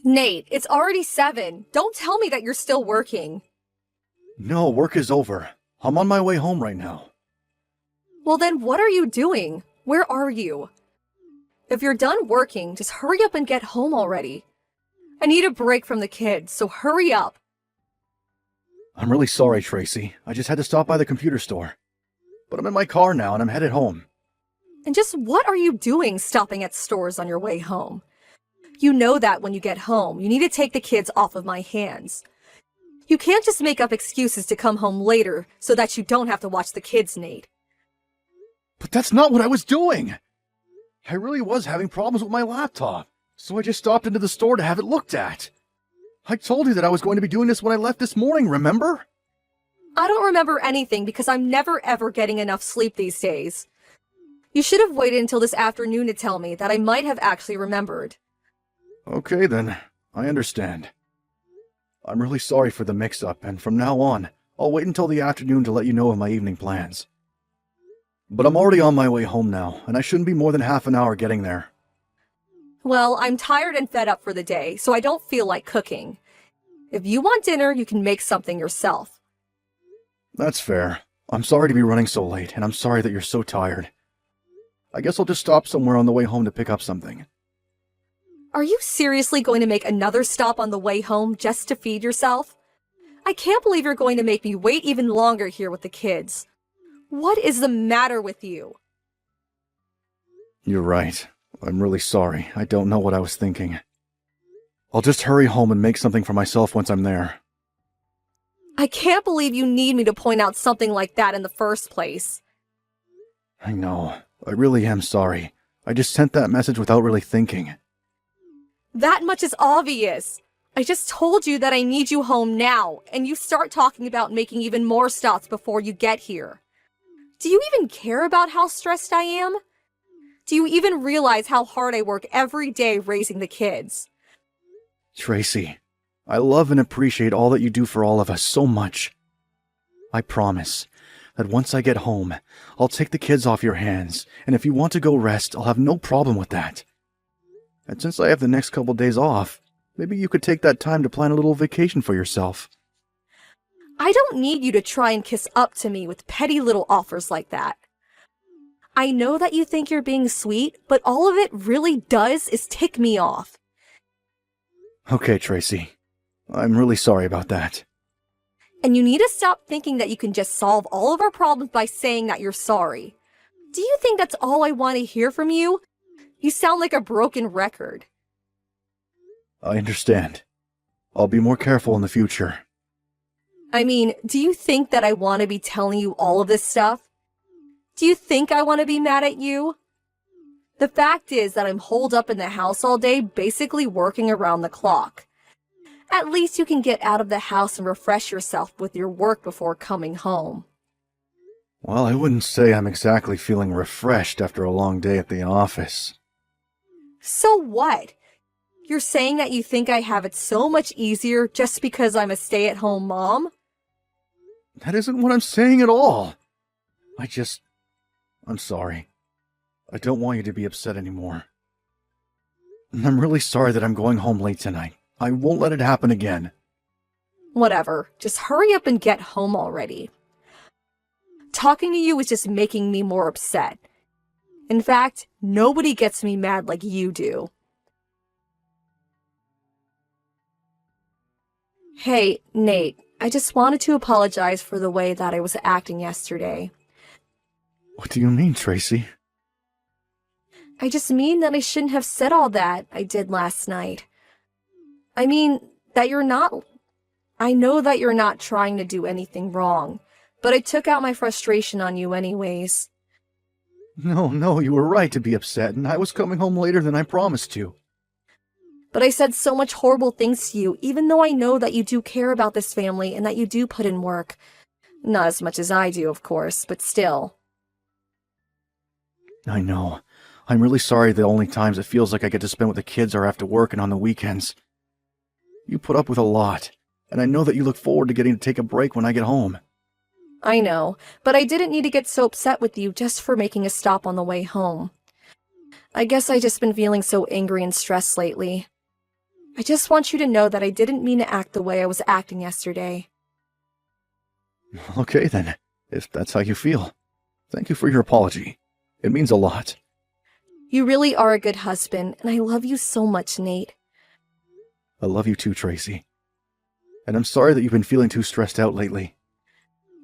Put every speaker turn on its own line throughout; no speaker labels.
Nate, it's already 7. Don't tell me that you're still working.
No, work is over. I'm on my way home right now.
Well then, what are you doing? Where are you? If you're done working, just hurry up and get home already. I need a break from the kids, so hurry up.
I'm really sorry, Tracy. I just had to stop by the computer store. But I'm in my car now and I'm headed home.
And just what are you doing stopping at stores on your way home? You know that when you get home, you need to take the kids off of my hands. You can't just make up excuses to come home later so that you don't have to watch the kids, Nate.
But that's not what I was doing! I really was having problems with my laptop, so I just stopped into the store to have it looked at. I told you that I was going to be doing this when I left this morning, remember?
I don't remember anything because I'm never ever getting enough sleep these days. You should have waited until this afternoon to tell me that I might have actually remembered.
Okay then, I understand. I'm really sorry for the mix-up, and from now on, I'll wait until the afternoon to let you know of my evening plans. But I'm already on my way home now, and I shouldn't be more than half an hour getting there.
Well, I'm tired and fed up for the day, so I don't feel like cooking. If you want dinner, you can make something yourself.
That's fair. I'm sorry to be running so late, and I'm sorry that you're so tired. I guess I'll just stop somewhere on the way home to pick up something.
Are you seriously going to make another stop on the way home just to feed yourself? I can't believe you're going to make me wait even longer here with the kids. What is the matter with you?
You're right. I'm really sorry. I don't know what I was thinking. I'll just hurry home and make something for myself once I'm there.
I can't believe you need me to point out something like that in the first place.
I know. I really am sorry. I just sent that message without really thinking.
That much is obvious. I just told you that I need you home now, and you start talking about making even more stops before you get here. Do you even care about how stressed I am? Do you even realize how hard I work every day raising the kids?
Tracy, I love and appreciate all that you do for all of us so much. I promise that once I get home, I'll take the kids off your hands, and if you want to go rest, I'll have no problem with that. And since I have the next couple days off, maybe you could take that time to plan a little vacation for yourself.
I don't need you to try and kiss up to me with petty little offers like that. I know that you think you're being sweet, but all of it really does is tick me off.
Okay, Tracy. I'm really sorry about that.
And you need to stop thinking that you can just solve all of our problems by saying that you're sorry. Do you think that's all I want to hear from you? You sound like a broken record.
I understand. I'll be more careful in the future.
I mean, do you think that I want to be telling you all of this stuff? Do you think I want to be mad at you? The fact is that I'm holed up in the house all day, basically working around the clock. At least you can get out of the house and refresh yourself with your work before coming home.
Well, I wouldn't say I'm exactly feeling refreshed after a long day at the office.
So what? You're saying that you think I have it so much easier just because I'm a stay-at-home mom?
That isn't what I'm saying at all. I'm sorry. I don't want you to be upset anymore. And I'm really sorry that I'm going home late tonight. I won't let it happen again.
Whatever. Just hurry up and get home already. Talking to you is just making me more upset. In fact, nobody gets me mad like you do. Hey, Nate, I just wanted to apologize for the way that I was acting yesterday.
What do you mean, Tracy?
I just mean that I shouldn't have said all that I did last night. I mean, I know that you're not trying to do anything wrong, but I took out my frustration on you anyways.
No, you were right to be upset, and I was coming home later than I promised you.
But I said so much horrible things to you, even though I know that you do care about this family and that you do put in work. Not as much as I do, of course, but still.
I know. I'm really sorry the only times it feels like I get to spend with the kids are after work and on the weekends. You put up with a lot, and I know that you look forward to getting to take a break when I get home.
I know, but I didn't need to get so upset with you just for making a stop on the way home. I guess I just been feeling so angry and stressed lately. I just want you to know that I didn't mean to act the way I was acting yesterday.
Okay then, if that's how you feel. Thank you for your apology. It means a lot.
You really are a good husband, and I love you so much, Nate.
I love you too, Tracy. And I'm sorry that you've been feeling too stressed out lately.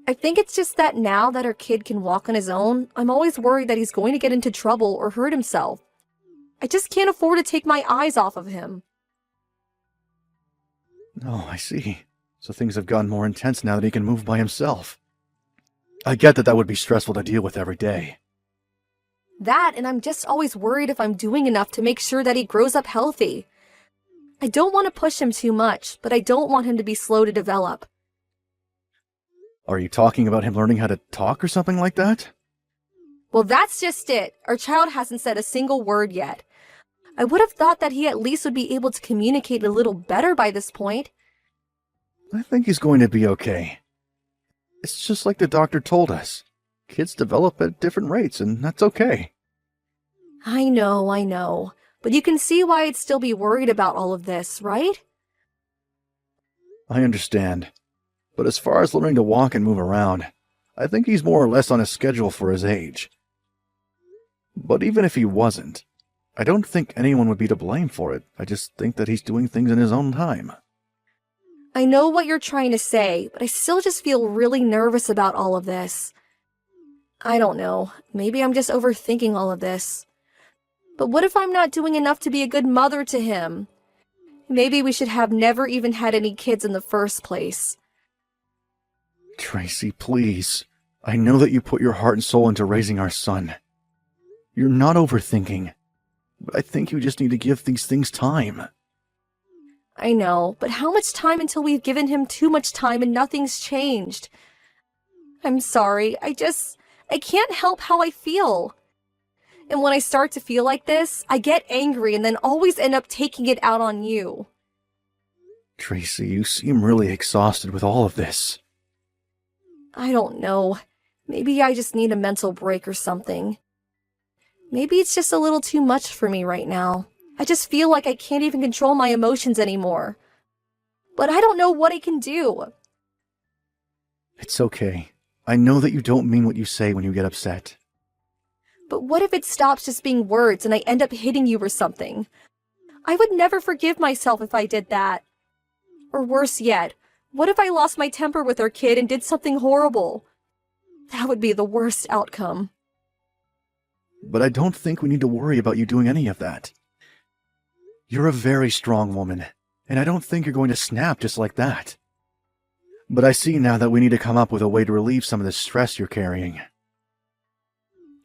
I think it's just that now that our kid can walk on his own, I'm always worried that he's going to get into trouble or hurt himself. I just can't afford to take my eyes off of him.
Oh, I see. So things have gotten more intense now that he can move by himself. I get that would be stressful to deal with every day.
That, and I'm just always worried if I'm doing enough to make sure that he grows up healthy. I don't want to push him too much, but I don't want him to be slow to develop.
Are you talking about him learning how to talk or something like that?
Well, that's just it. Our child hasn't said a single word yet. I would have thought that he at least would be able to communicate a little better by this point.
I think he's going to be okay. It's just like the doctor told us. Kids develop at different rates, and that's okay.
I know. But you can see why I'd still be worried about all of this, right?
I understand. But as far as learning to walk and move around, I think he's more or less on a schedule for his age. But even if he wasn't, I don't think anyone would be to blame for it. I just think that he's doing things in his own time.
I know what you're trying to say, but I still just feel really nervous about all of this. I don't know. Maybe I'm just overthinking all of this. But what if I'm not doing enough to be a good mother to him? Maybe we should have never even had any kids in the first place.
Tracy, please. I know that you put your heart and soul into raising our son. You're not overthinking. But I think you just need to give these things time.
I know, but how much time until we've given him too much time and nothing's changed? I'm sorry, I can't help how I feel. And when I start to feel like this, I get angry and then always end up taking it out on you.
Tracy, you seem really exhausted with all of this.
I don't know. Maybe I just need a mental break or something. Maybe it's just a little too much for me right now. I just feel like I can't even control my emotions anymore. But I don't know what I can do.
It's okay. I know that you don't mean what you say when you get upset.
But what if it stops just being words and I end up hitting you or something? I would never forgive myself if I did that. Or worse yet, what if I lost my temper with our kid and did something horrible? That would be the worst outcome.
But I don't think we need to worry about you doing any of that. You're a very strong woman, and I don't think you're going to snap just like that. But I see now that we need to come up with a way to relieve some of the stress you're carrying.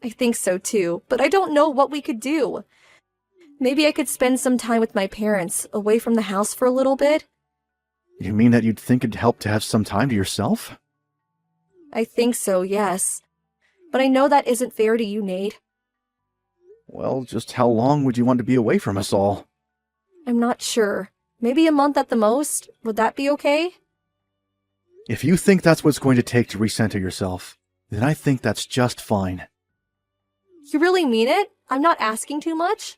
I think so too, but I don't know what we could do. Maybe I could spend some time with my parents, away from the house for a little bit.
You mean that you'd think it'd help to have some time to yourself?
I think so, yes. But I know that isn't fair to you, Nate.
Well, just how long would you want to be away from us all?
I'm not sure. Maybe a month at the most? Would that be okay?
If you think that's what it's going to take to recenter yourself, then I think that's just fine.
You really mean it? I'm not asking too much?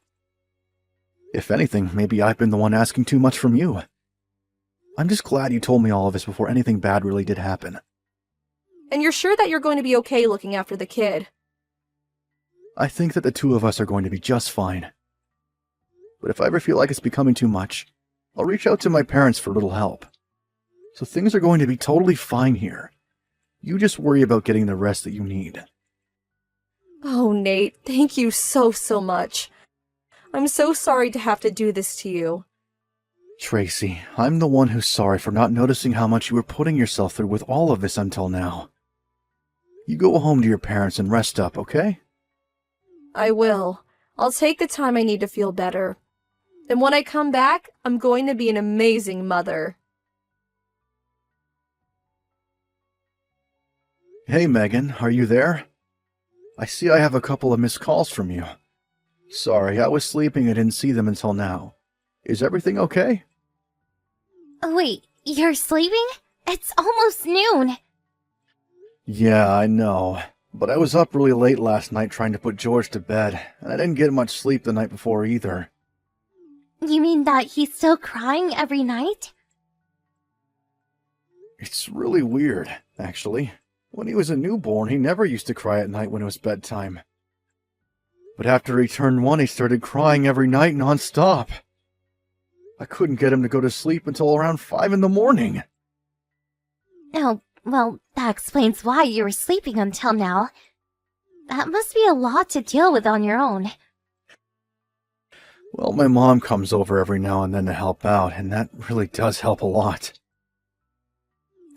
If anything, maybe I've been the one asking too much from you. I'm just glad you told me all of this before anything bad really did happen.
And you're sure that you're going to be okay looking after the kid?
I think that the two of us are going to be just fine. But if I ever feel like it's becoming too much, I'll reach out to my parents for a little help. So things are going to be totally fine here. You just worry about getting the rest that you need.
Oh, Nate, thank you so much. I'm so sorry to have to do this to you.
Tracy, I'm the one who's sorry for not noticing how much you were putting yourself through with all of this until now. You go home to your parents and rest up, okay?
I will. I'll take the time I need to feel better. And when I come back, I'm going to be an amazing mother.
Hey, Megan, are you there? I see I have a couple of missed calls from you. Sorry, I was sleeping and didn't see them until now. Is everything okay?
Wait, you're sleeping? It's almost noon.
Yeah, I know. But I was up really late last night trying to put George to bed, and I didn't get much sleep the night before either.
You mean that he's still crying every night?
It's really weird, actually. When he was a newborn, he never used to cry at night when it was bedtime. But after he turned 1, he started crying every night non-stop. I couldn't get him to go to sleep until around 5 in the morning.
Oh, well, that explains why you were sleeping until now. That must be a lot to deal with on your own.
Well, my mom comes over every now and then to help out, and that really does help a lot.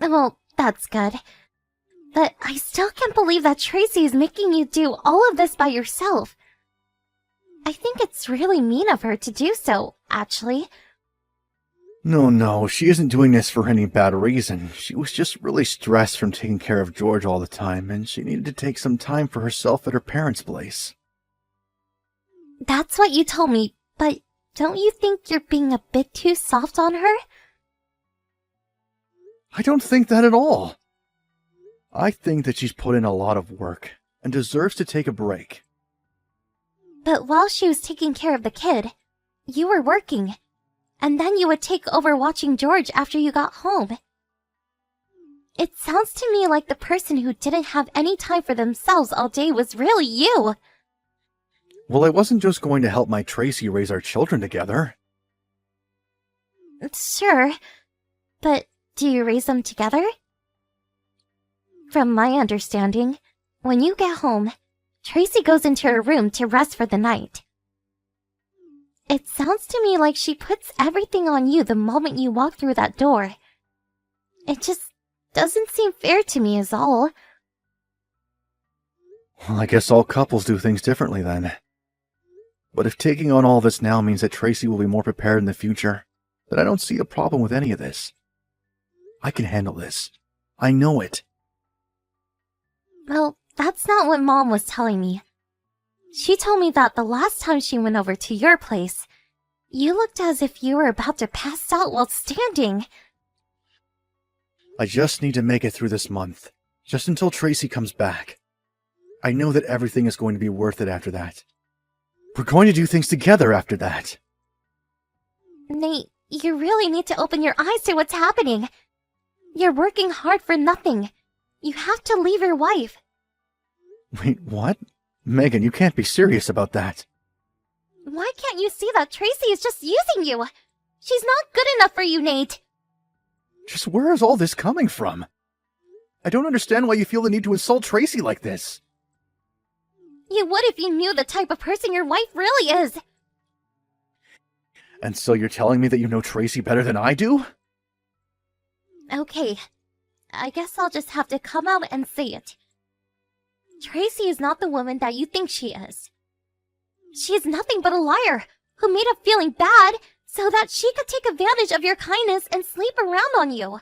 Well, that's good. But I still can't believe that Tracy is making you do all of this by yourself. I think it's really mean of her to do so, actually.
No, she isn't doing this for any bad reason. She was just really stressed from taking care of George all the time, and she needed to take some time for herself at her parents' place.
That's what you told me, but don't you think you're being a bit too soft on her?
I don't think that at all. I think that she's put in a lot of work and deserves to take a break.
But while she was taking care of the kid, you were working. And then you would take over watching George after you got home. It sounds to me like the person who didn't have any time for themselves all day was really you.
Well, I wasn't just going to help my Tracy raise our children together.
Sure, but do you raise them together? From my understanding, when you get home, Tracy goes into her room to rest for the night. It sounds to me like she puts everything on you the moment you walk through that door. It just doesn't seem fair to me is all.
Well, I guess all couples do things differently then. But if taking on all this now means that Tracy will be more prepared in the future, then I don't see a problem with any of this. I can handle this. I know it.
Well, that's not what Mom was telling me. She told me that the last time she went over to your place, you looked as if you were about to pass out while standing.
I just need to make it through this month, just until Tracy comes back. I know that everything is going to be worth it after that. We're going to do things together after that.
Nate, you really need to open your eyes to what's happening. You're working hard for nothing. You have to leave your wife.
Wait, what? Megan, you can't be serious about that.
Why can't you see that Tracy is just using you? She's not good enough for you, Nate.
Just where is all this coming from? I don't understand why you feel the need to insult Tracy like this.
You would if you knew the type of person your wife really is.
And so you're telling me that you know Tracy better than I do?
Okay, I guess I'll just have to come out and say it. Tracy is not the woman that you think she is. She is nothing but a liar who made up feeling bad so that she could take advantage of your kindness and sleep around on you.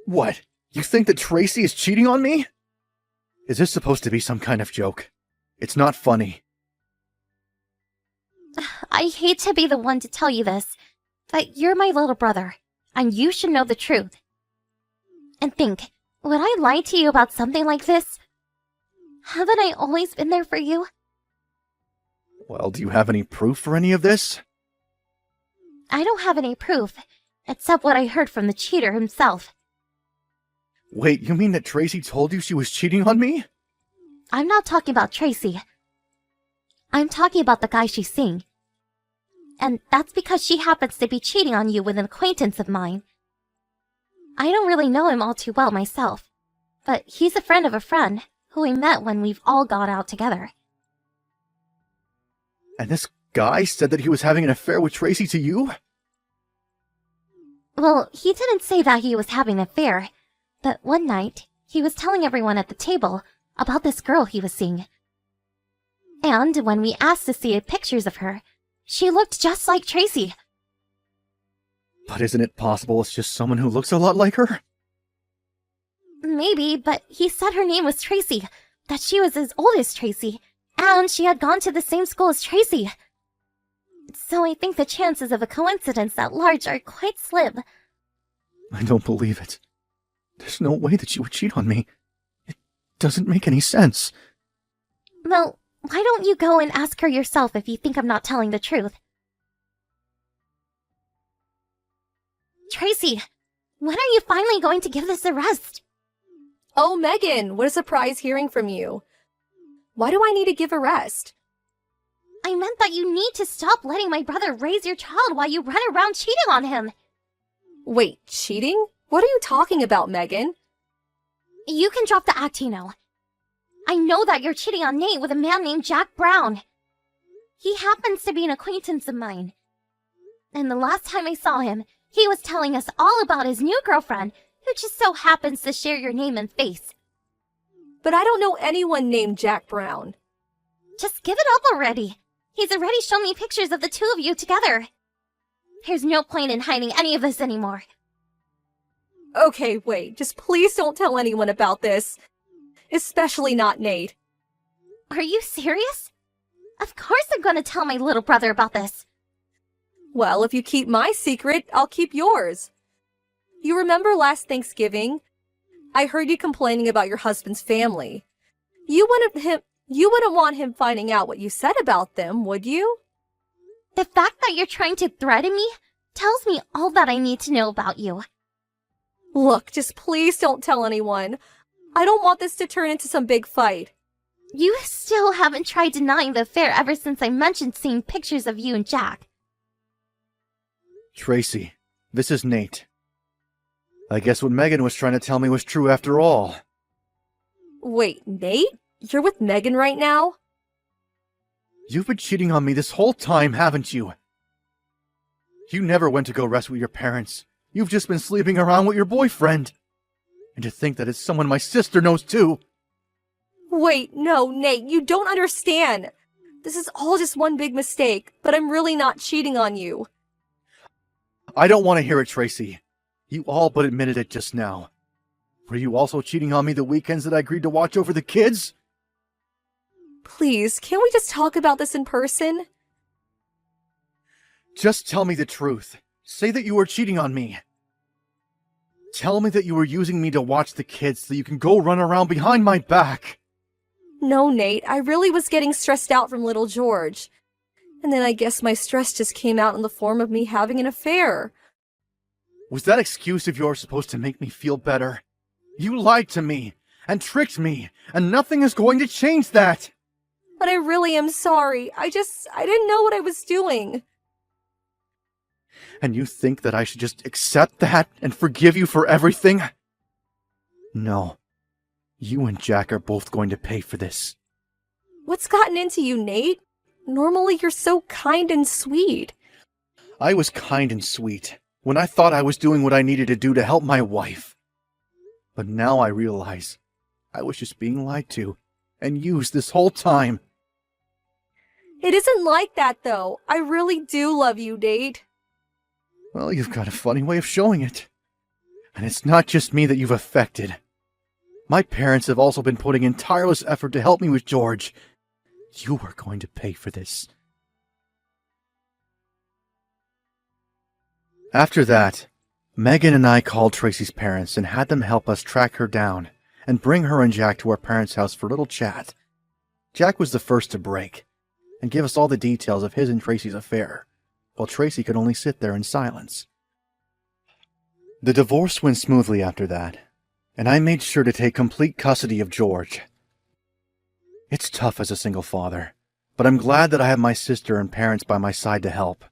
What? You think that Tracy is cheating on me? Is this supposed to be some kind of joke? It's not funny.
I hate to be the one to tell you this, but you're my little brother, and you should know the truth. And think, would I lie to you about something like this? Haven't I always been there for you?
Well, do you have any proof for any of this?
I don't have any proof, except what I heard from the cheater himself.
Wait, you mean that Tracy told you she was cheating on me?
I'm not talking about Tracy. I'm talking about the guy she's seeing. And that's because she happens to be cheating on you with an acquaintance of mine. I don't really know him all too well myself, but he's a friend of a friend who we met when we've all gone out together.
And this guy said that he was having an affair with Tracy to you?
Well, he didn't say that he was having an affair, but one night, he was telling everyone at the table about this girl he was seeing. And when we asked to see pictures of her, she looked just like Tracy.
But isn't it possible it's just someone who looks a lot like her?
Maybe, but he said her name was Tracy, that she was as old as Tracy, and she had gone to the same school as Tracy. So I think the chances of a coincidence at large are quite slim.
I don't believe it. There's no way that she would cheat on me. It doesn't make any sense.
Well, why don't you go and ask her yourself if you think I'm not telling the truth? Tracy, when are you finally going to give this a rest?
Oh, Megan, what a surprise hearing from you. Why do I need to give a rest?
I meant that you need to stop letting my brother raise your child while you run around cheating on him.
Wait, cheating? What are you talking about, Megan?
You can drop the act, you know. I know that you're cheating on Nate with a man named Jack Brown. He happens to be an acquaintance of mine. And the last time I saw him, he was telling us all about his new girlfriend, who just so happens to share your name and face.
But I don't know anyone named Jack Brown.
Just give it up already. He's already shown me pictures of the two of you together. There's no point in hiding any of this anymore.
Okay, wait, just please don't tell anyone about this. Especially not Nate.
Are you serious? Of course I'm gonna tell my little brother about this.
Well, if you keep my secret, I'll keep yours. You remember last Thanksgiving? I heard you complaining about your husband's family. You wouldn't want him finding out what you said about them, would you?
The fact that you're trying to threaten me tells me all that I need to know about you.
Look, just please don't tell anyone. I don't want this to turn into some big fight.
You still haven't tried denying the affair ever since I mentioned seeing pictures of you and Jack.
Tracy, this is Nate. I guess what Megan was trying to tell me was true after all.
Wait, Nate? You're with Megan right now?
You've been cheating on me this whole time, haven't you? You never went to go rest with your parents. You've just been sleeping around with your boyfriend. And to think that it's someone my sister knows too.
Wait, no, Nate, you don't understand. This is all just one big mistake, but I'm really not cheating on you.
I don't want to hear it, Tracy. You all but admitted it just now. Were you also cheating on me the weekends that I agreed to watch over the kids?
Please, can't we just talk about this in person?
Just tell me the truth. Say that you were cheating on me. Tell me that you were using me to watch the kids so you can go run around behind my back.
No, Nate, I really was getting stressed out from little George. And then I guess my stress just came out in the form of me having an affair.
Was that excuse of yours supposed to make me feel better? You lied to me and tricked me, and nothing is going to change that.
But I really am sorry. I didn't know what I was doing.
And you think that I should just accept that and forgive you for everything? No. You and Jack are both going to pay for this.
What's gotten into you, Nate? Normally you're so kind and sweet.
I was kind and sweet when I thought I was doing what I needed to do to help my wife. But now I realize I was just being lied to and used this whole time.
It isn't like that, though. I really do love you, Nate.
Well, you've got a funny way of showing it. And it's not just me that you've affected. My parents have also been putting in tireless effort to help me with George. You are going to pay for this. After that, Megan and I called Tracy's parents and had them help us track her down and bring her and Jack to our parents' house for a little chat. Jack was the first to break and give us all the details of his and Tracy's affair, while Tracy could only sit there in silence. The divorce went smoothly after that, and I made sure to take complete custody of George. It's tough as a single father, but I'm glad that I have my sister and parents by my side to help.